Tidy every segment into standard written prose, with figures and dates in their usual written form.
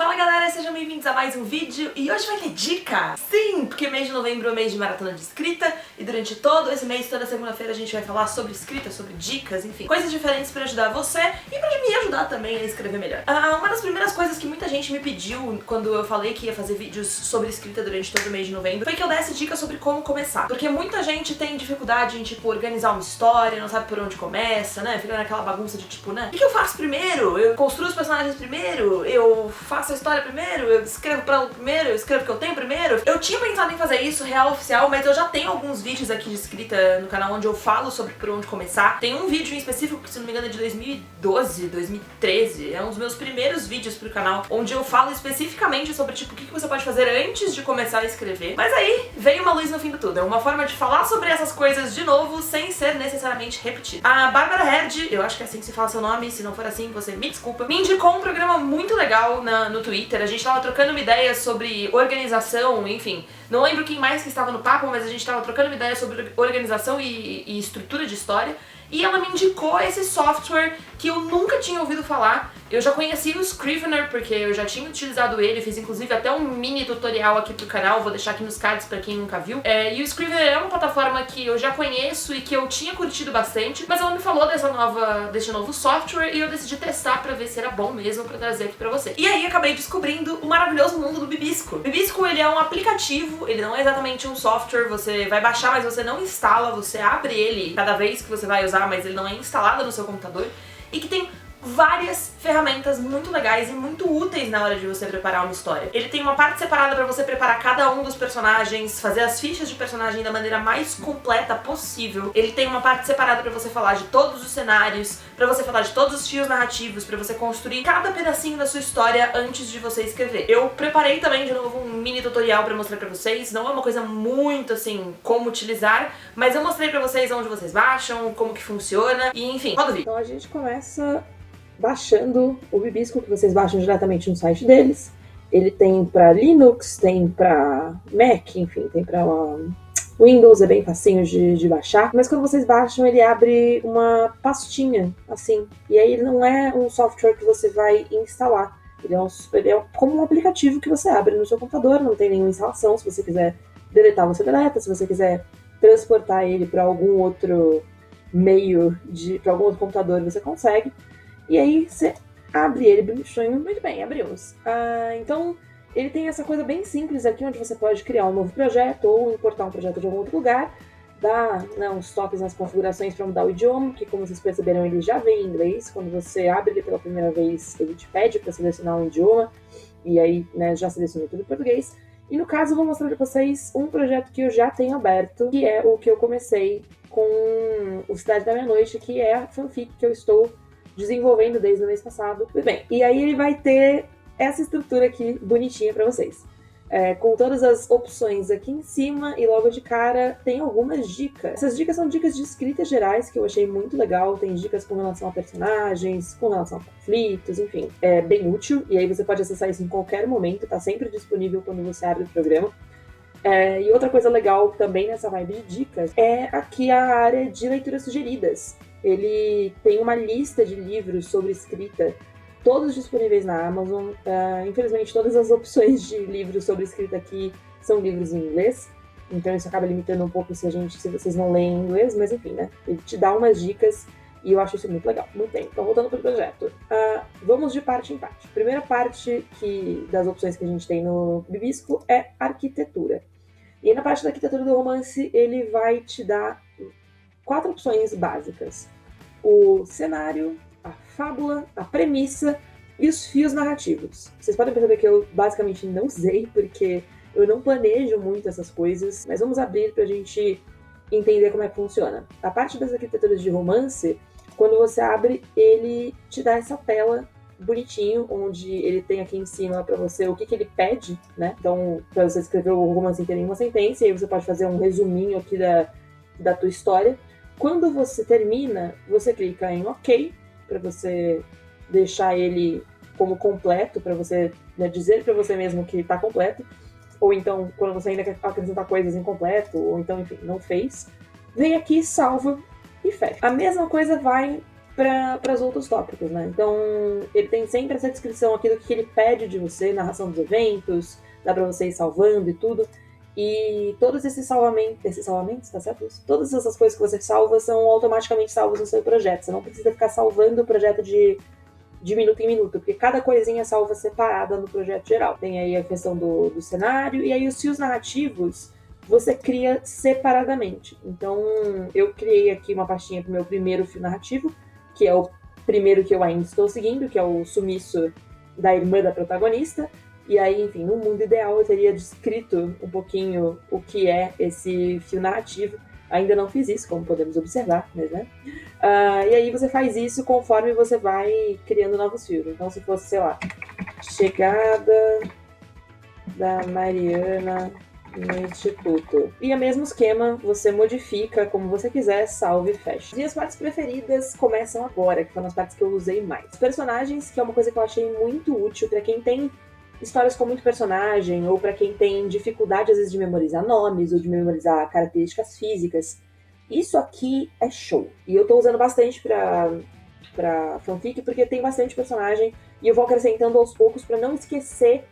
Fala galera, sejam bem-vindos a mais um vídeo e hoje vai ter dica! Sim, porque mês de novembro é o mês de maratona de escrita e durante todo esse mês, toda segunda-feira a gente vai falar sobre escrita, sobre dicas, enfim, coisas diferentes pra ajudar você e pra me ajudar também a escrever melhor. Uma das primeiras coisas que muita gente me pediu quando eu falei que ia fazer vídeos sobre escrita durante todo o mês de novembro foi que eu desse dicas sobre como começar. Porque muita gente tem dificuldade em, tipo, organizar uma história, não sabe por onde começa, né? Fica naquela bagunça de, tipo, né? O que eu faço primeiro? Eu construo os personagens primeiro? Eu faço a história primeiro, eu escrevo pra ela primeiro, eu escrevo o que eu tenho primeiro. Eu tinha pensado em fazer isso real oficial, mas eu já tenho alguns vídeos aqui de escrita no canal onde eu falo sobre por onde começar. Tem um vídeo em específico que, se não me engano, é de 2012, 2013. É um dos meus primeiros vídeos pro canal, onde eu falo especificamente sobre, tipo, o que você pode fazer antes de começar a escrever. Mas aí veio uma luz no fim do tudo. É uma forma de falar sobre essas coisas de novo, sem ser necessariamente repetido. A Bárbara Herd, eu acho que é assim que se fala seu nome, se não for assim, você me desculpa, me indicou um programa muito legal no Twitter. A gente tava trocando uma ideia sobre organização, enfim. Não lembro quem mais que estava no papo, mas a gente tava trocando uma ideia sobre organização e estrutura de história. E ela me indicou esse software que eu nunca tinha ouvido falar. Eu já conhecia o Scrivener, porque eu já tinha utilizado ele, fiz inclusive até um mini tutorial aqui pro canal, vou deixar aqui nos cards pra quem nunca viu. E o Scrivener é uma plataforma que eu já conheço e que eu tinha curtido bastante, mas ela me falou desse novo software e eu decidi testar pra ver se era bom mesmo pra trazer aqui pra você. E aí acabei descobrindo o maravilhoso mundo do Bibisco. O Bibisco, ele é um aplicativo, ele não é exatamente um software, você vai baixar, mas você não instala, você abre ele cada vez que você vai usar, mas ele não é instalado no seu computador, e que tem várias ferramentas muito legais e muito úteis na hora de você preparar uma história. Ele tem uma parte separada pra você preparar cada um dos personagens, fazer as fichas de personagem da maneira mais completa possível. Ele tem uma parte separada pra você falar de todos os cenários, pra você falar de todos os fios narrativos, pra você construir cada pedacinho da sua história antes de você escrever. Eu preparei também, de novo, um mini tutorial pra mostrar pra vocês. Não é uma coisa muito, assim, como utilizar, mas eu mostrei pra vocês onde vocês baixam, como que funciona, e enfim, roda o vídeo. Então a gente começa baixando o Bibisco, que vocês baixam diretamente no site deles. Ele tem para Linux, tem para Mac, enfim, tem para Windows, é bem facinho de baixar. Mas quando vocês baixam, ele abre uma pastinha, assim. E aí ele não é um software que você vai instalar. Ele é como um aplicativo que você abre no seu computador, não tem nenhuma instalação. Se você quiser deletar, você deleta. Se você quiser transportar ele para algum outro meio, para algum outro computador, você consegue. E aí você abre ele bonitinho, muito bem, abrimos. Então ele tem essa coisa bem simples aqui, onde você pode criar um novo projeto ou importar um projeto de algum outro lugar, dar uns toques nas configurações para mudar o idioma, que, como vocês perceberam, ele já vem em inglês. Quando você abre ele pela primeira vez, ele te pede para selecionar um idioma, e aí, né, já selecionou tudo em português. E no caso eu vou mostrar para vocês um projeto que eu já tenho aberto, que é o que eu comecei com o Cidade da Meia-Noite, que é a fanfic que eu estou desenvolvendo desde o mês passado. Muito bem, e aí ele vai ter essa estrutura aqui bonitinha para vocês. Com todas as opções aqui em cima, e logo de cara tem algumas dicas. Essas dicas são dicas de escrita gerais que eu achei muito legal. Tem dicas com relação a personagens, com relação a conflitos, enfim. É bem útil, e aí você pode acessar isso em qualquer momento, tá sempre disponível quando você abre o programa. E outra coisa legal também nessa vibe de dicas é aqui a área de leituras sugeridas. Ele tem uma lista de livros sobre escrita, todos disponíveis na Amazon. Infelizmente, todas as opções de livros sobre escrita aqui são livros em inglês, então isso acaba limitando um pouco se vocês não leem em inglês, mas enfim, né? Ele te dá umas dicas e eu acho isso muito legal. Muito bem, então voltando para o projeto. Vamos de parte em parte. A primeira parte das opções que a gente tem no Bibisco é arquitetura. E na parte da arquitetura do romance, ele vai te dar 4 opções básicas: o cenário, a fábula, a premissa e os fios narrativos. Vocês podem perceber que eu basicamente não usei, porque eu não planejo muito essas coisas, mas vamos abrir pra gente entender como é que funciona. A parte das arquiteturas de romance, quando você abre, ele te dá essa tela bonitinho, onde ele tem aqui em cima pra você o que ele pede, né? Então, pra você escrever o romance inteiro em uma sentença, e aí você pode fazer um resuminho aqui da tua história. Quando você termina, você clica em OK, para você deixar ele como completo, para você, né, dizer para você mesmo que está completo. Ou então, quando você ainda quer acrescentar coisas incompleto, ou então, enfim, não fez, vem aqui, salva e fecha. A mesma coisa vai para os outros tópicos, né? Então, ele tem sempre essa descrição aqui do que ele pede de você, narração dos eventos, dá para você ir salvando e tudo. E todos esses salvamentos, tá certo? Todas essas coisas que você salva são automaticamente salvas no seu projeto. Você não precisa ficar salvando o projeto de minuto em minuto, porque cada coisinha é salva separada no projeto geral. Tem aí a questão do cenário, e aí os fios narrativos você cria separadamente. Então, eu criei aqui uma pastinha pro meu primeiro fio narrativo, que é o primeiro que eu ainda estou seguindo, que é o sumiço da irmã da protagonista. E aí, enfim, no mundo ideal eu teria descrito um pouquinho o que é esse fio narrativo. Ainda não fiz isso, como podemos observar, mas né? E aí você faz isso conforme você vai criando novos fios. Então, se fosse, sei lá, chegada da Mariana no instituto. E o mesmo esquema, você modifica como você quiser, salve e fecha. Minhas partes preferidas começam agora, que foram as partes que eu usei mais. Os personagens, que é uma coisa que eu achei muito útil para quem tem histórias com muito personagem, ou para quem tem dificuldade, às vezes, de memorizar nomes, ou de memorizar características físicas. Isso aqui é show. E eu tô usando bastante pra fanfic, porque tem bastante personagem, e eu vou acrescentando aos poucos para não esquecer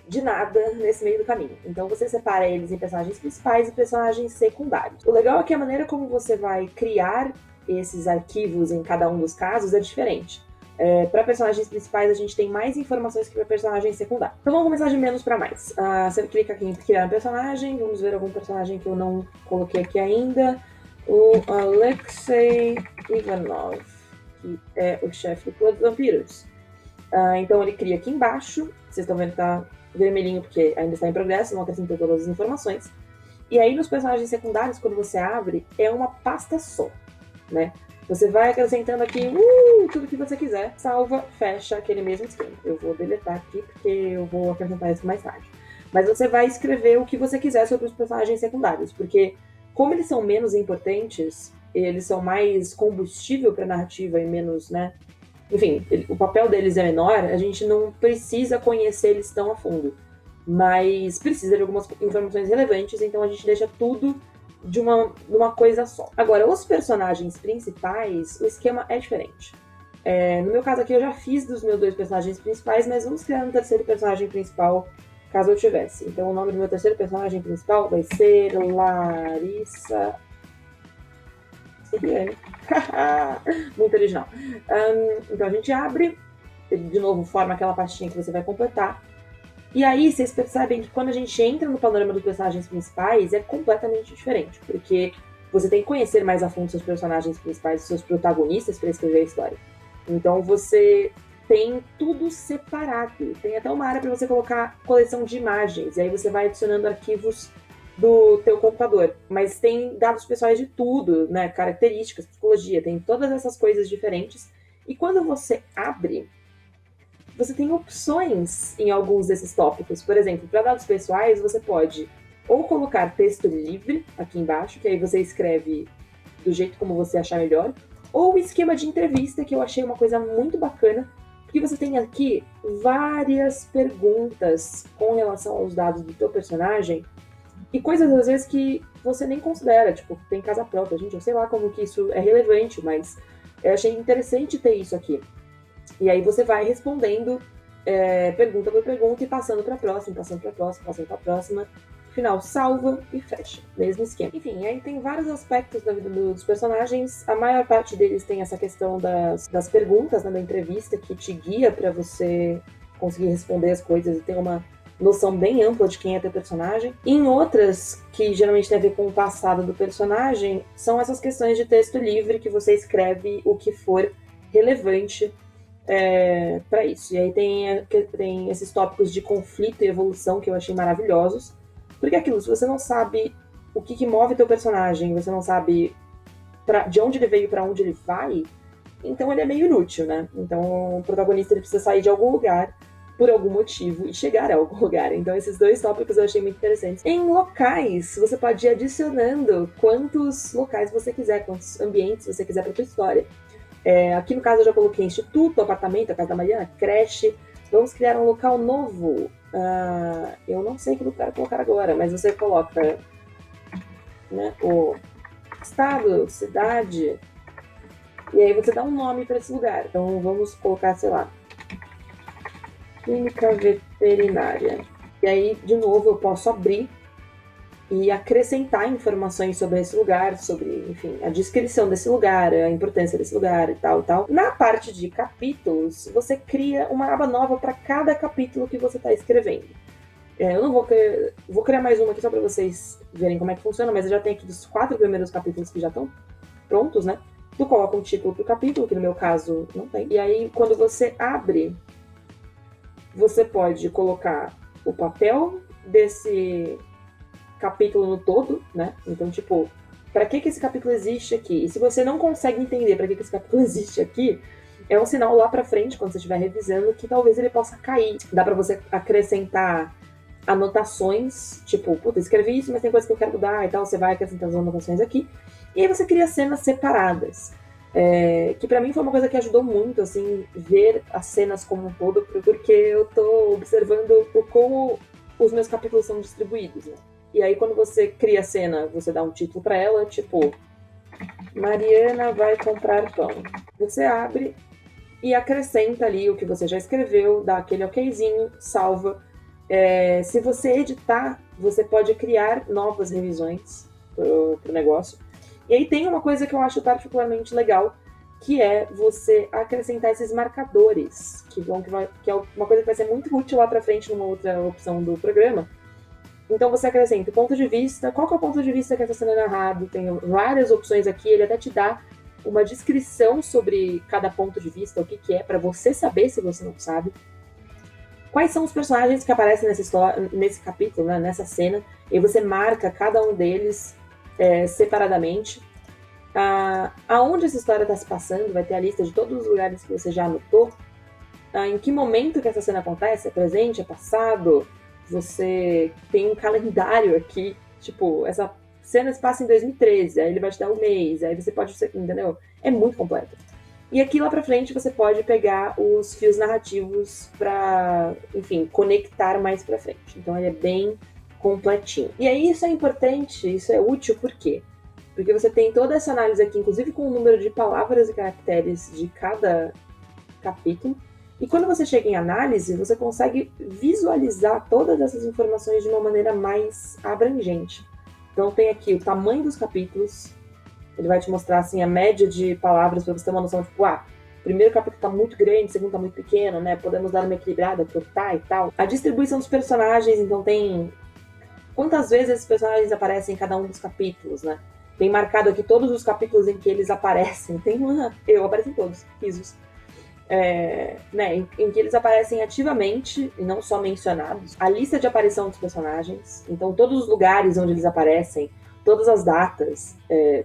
de nada nesse meio do caminho. Então você separa eles em personagens principais e personagens secundários. O legal é que a maneira como você vai criar esses arquivos em cada um dos casos é diferente. Para personagens principais a gente tem mais informações que para personagens secundários. Então vamos começar de menos para mais. Você clica aqui em criar um personagem, vamos ver algum personagem que eu não coloquei aqui ainda. O Alexei Ivanov, que é o chefe do Clã dos Vampiros. Então ele cria aqui embaixo, vocês estão vendo que tá vermelhinho porque ainda está em progresso, não acrescentou todas as informações. E aí nos personagens secundários, quando você abre, é uma pasta só, né? Você vai acrescentando aqui tudo que você quiser, salva, fecha aquele mesmo esquema. Eu vou deletar aqui porque eu vou acrescentar isso mais tarde. Mas você vai escrever o que você quiser sobre os personagens secundários, porque como eles são menos importantes, eles são mais combustível para a narrativa e menos, né? Enfim, o papel deles é menor, a gente não precisa conhecer eles tão a fundo. Mas precisa de algumas informações relevantes, então a gente deixa tudo de uma coisa só. Agora, os personagens principais, o esquema é diferente. No meu caso aqui, eu já fiz dos meus 2 personagens principais, mas vamos criar um terceiro personagem principal, caso eu tivesse. Então o nome do meu terceiro personagem principal vai ser Larissa Siriane. Muito original. Então a gente abre, de novo forma aquela pastinha que você vai completar. E aí vocês percebem que quando a gente entra no panorama dos personagens principais é completamente diferente, porque você tem que conhecer mais a fundo seus personagens principais, seus protagonistas para escrever a história. Então você tem tudo separado, tem até uma área para você colocar coleção de imagens, e aí você vai adicionando arquivos do teu computador, mas tem dados pessoais de tudo, né, características, psicologia, tem todas essas coisas diferentes, e quando você abre, você tem opções em alguns desses tópicos. Por exemplo, para dados pessoais, você pode ou colocar texto livre aqui embaixo, que aí você escreve do jeito como você achar melhor, ou esquema de entrevista, que eu achei uma coisa muito bacana, porque você tem aqui várias perguntas com relação aos dados do teu personagem, e coisas, às vezes, que você nem considera, tipo, tem casa própria, gente, eu sei lá como que isso é relevante, mas eu achei interessante ter isso aqui. E aí você vai respondendo pergunta por pergunta e passando para a próxima, passando para a próxima, passando para a próxima. No final, salva e fecha. Mesmo esquema. Enfim, aí tem vários aspectos da vida dos personagens. A maior parte deles tem essa questão das perguntas, né, da entrevista, que te guia para você conseguir responder as coisas e ter uma noção bem ampla de quem é teu personagem. Em outras, que geralmente tem a ver com o passado do personagem, são essas questões de texto livre que você escreve o que for relevante para isso. E aí tem esses tópicos de conflito e evolução que eu achei maravilhosos. Porque aquilo, se você não sabe o que move teu personagem, você não sabe de onde ele veio e para onde ele vai, então ele é meio inútil, né? Então o protagonista ele precisa sair de algum lugar por algum motivo e chegar a algum lugar. Então esses 2 tópicos eu achei muito interessantes. Em locais, você pode ir adicionando quantos locais você quiser, quantos ambientes você quiser para tua história. Aqui no caso eu já coloquei instituto, apartamento, a casa da Mariana, creche. Vamos criar um local novo. Eu não sei que lugar colocar agora, mas você coloca, né, o estado, cidade, E aí você dá um nome para esse lugar. Então vamos colocar, sei lá, clínica veterinária. E aí, de novo, eu posso abrir e acrescentar informações sobre esse lugar, sobre, enfim, a descrição desse lugar, a importância desse lugar e tal, tal. Na parte de capítulos, você cria uma aba nova para cada capítulo que você está escrevendo. Eu não vou criar mais uma aqui só para vocês verem como é que funciona, mas eu já tenho aqui dos 4 primeiros capítulos que já estão prontos, né? Tu coloca um título pro capítulo, que no meu caso não tem. E aí, quando você abre, você pode colocar o papel desse capítulo no todo, né? Então, tipo, para que esse capítulo existe aqui? E se você não consegue entender para que esse capítulo existe aqui, é um sinal lá pra frente, quando você estiver revisando, que talvez ele possa cair. Dá pra você acrescentar anotações, tipo, puta, escrevi isso, mas tem coisa que eu quero mudar e tal, você vai acrescentando as anotações aqui. E aí você cria cenas separadas. Que pra mim foi uma coisa que ajudou muito, assim, ver as cenas como um todo, porque eu tô observando como os meus capítulos são distribuídos, né? E aí quando você cria a cena, você dá um título pra ela, tipo, Mariana vai comprar pão. Você abre e acrescenta ali o que você já escreveu, dá aquele okzinho, salva. Se você editar, você pode criar novas revisões pro negócio. E aí tem uma coisa que eu acho particularmente legal, que é você acrescentar esses marcadores, que é uma coisa que vai ser muito útil lá pra frente numa outra opção do programa. Então você acrescenta o ponto de vista, qual que é o ponto de vista que está sendo narrado, tem várias opções aqui, ele até te dá uma descrição sobre cada ponto de vista, o que é, para você saber se você não sabe. Quais são os personagens que aparecem nesse capítulo, né, nessa cena, e você marca cada um deles separadamente. Aonde essa história está se passando, vai ter a lista de todos os lugares que você já anotou. Em que momento que essa cena acontece, é presente, é passado. Você tem um calendário aqui, tipo, essa cena se passa em 2013, aí ele vai te dar o mês, aí você pode, entendeu? É muito completo. E aqui lá pra frente você pode pegar os fios narrativos pra, enfim, conectar mais pra frente. Então ele é bem completinho. E aí isso é importante, isso é útil, por quê? Porque você tem toda essa análise aqui, inclusive com o número de palavras e caracteres de cada capítulo. E quando você chega em análise, você consegue visualizar todas essas informações de uma maneira mais abrangente. Então tem aqui o tamanho dos capítulos, ele vai te mostrar assim, a média de palavras para você ter uma noção, tipo, o primeiro capítulo está muito grande, o segundo está muito pequeno, né? Podemos dar uma equilibrada, cortar e tal. A distribuição dos personagens, então tem quantas vezes esses personagens aparecem em cada um dos capítulos, né? Tem marcado aqui todos os capítulos em que eles aparecem. Eu apareço em todos, risos. Né, em que eles aparecem ativamente e não só mencionados. A lista de aparição dos personagens, então todos os lugares onde eles aparecem, todas as datas,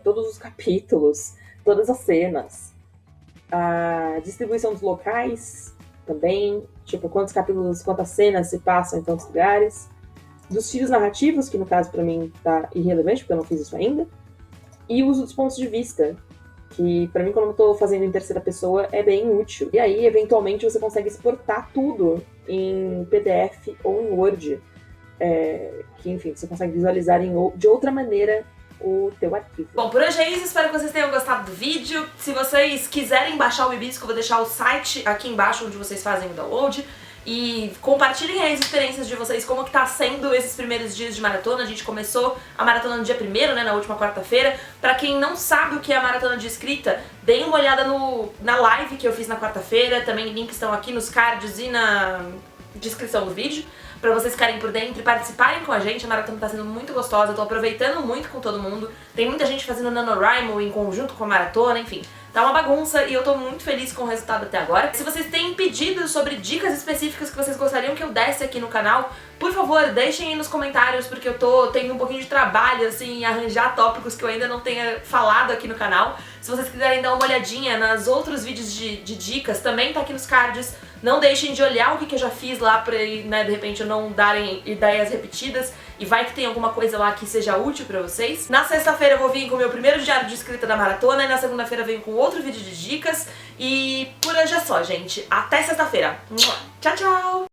todos os capítulos, todas as cenas. A distribuição dos locais também, tipo quantos capítulos, quantas cenas se passam em tantos lugares. Dos fios narrativos, que no caso pra mim tá irrelevante, porque eu não fiz isso ainda. E o uso dos pontos de vista, que pra mim, quando eu tô fazendo em terceira pessoa, é bem útil. E aí, eventualmente, você consegue exportar tudo em PDF ou em Word, que, enfim, você consegue visualizar de outra maneira o teu arquivo. Bom, por hoje é isso, espero que vocês tenham gostado do vídeo. Se vocês quiserem baixar o Wibisco, eu vou deixar o site aqui embaixo onde vocês fazem o download. E compartilhem aí as experiências de vocês, como que tá sendo esses primeiros dias de maratona. A gente começou a maratona no dia 1º, né, na última quarta-feira. Pra quem não sabe o que é a maratona de escrita, deem uma olhada na live que eu fiz na quarta-feira. Também links estão aqui nos cards e na descrição do vídeo, pra vocês ficarem por dentro e participarem com a gente. A maratona tá sendo muito gostosa, eu tô aproveitando muito com todo mundo. Tem muita gente fazendo NaNoWriMo em conjunto com a maratona, enfim. Tá uma bagunça e eu tô muito feliz com o resultado até agora. Se vocês têm pedidos sobre dicas específicas que vocês gostariam que eu desse aqui no canal, por favor, deixem aí nos comentários, porque eu tô tendo um pouquinho de trabalho, assim, em arranjar tópicos que eu ainda não tenha falado aqui no canal. Se vocês quiserem dar uma olhadinha nos outros vídeos de dicas, também tá aqui nos cards. Não deixem de olhar o que eu já fiz lá pra, né, de repente eu não darem ideias repetidas e vai que tem alguma coisa lá que seja útil pra vocês. Na sexta-feira eu vou vir com o meu primeiro diário de escrita da maratona e na segunda-feira eu venho com outro vídeo de dicas. E por hoje é só, gente. Até sexta-feira. Tchau, tchau!